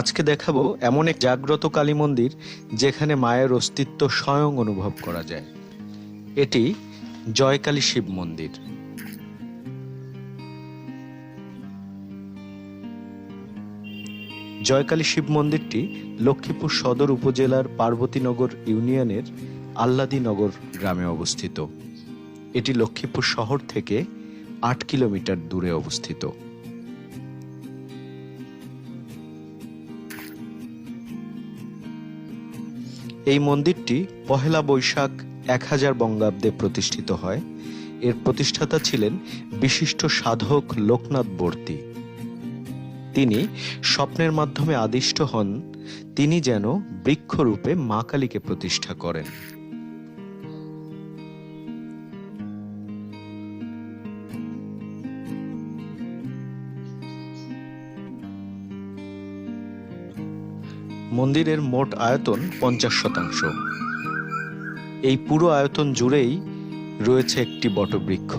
আজকে দেখাবো এমন এক জাগ্রত কালী মন্দির যেখানে মায়ের অস্তিত্ব স্বয়ং অনুভব করা যায়। এটি জয়কালী শিব মন্দির। জয়কালী শিব মন্দিরটি লক্ষ্মীপুর সদর উপজেলার পার্বতীনগর ইউনিয়নের আহ্লাদীনগর গ্রামে অবস্থিত। এটি লক্ষ্মীপুর শহর থেকে ৮ কিলোমিটার দূরে অবস্থিত। এই মন্দিরটি পহেলা বৈশাখ ১০০০ বঙ্গাব্দে প্রতিষ্ঠিত হয়। এর প্রতিষ্ঠাতা ছিলেন বিশিষ্ট সাধক লোকনাথ বর্তী। তিনি স্বপ্নের মাধ্যমে আদিষ্ট হন তিনি যেন বৃক্ষরূপে মা কালীকে প্রতিষ্ঠা করেন। মন্দিরের মোট আয়তন ৫০ শতাংশ। এই পুরো আয়তন জুড়েই রয়েছে একটি বটবৃক্ষ,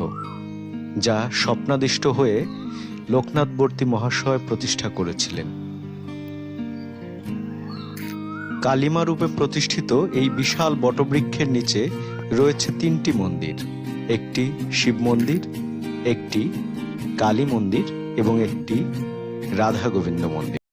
যা স্বপ্নাদিষ্ট হয়ে লোকনাথ বর্তী মহাশয় প্রতিষ্ঠা করেছিলেন। কালিমা রূপে প্রতিষ্ঠিত এই বিশাল বটবৃক্ষের নিচে রয়েছে ৩টি মন্দির, একটি শিব মন্দির, একটি কালী মন্দির এবং একটি রাধা গোবিন্দ মন্দির।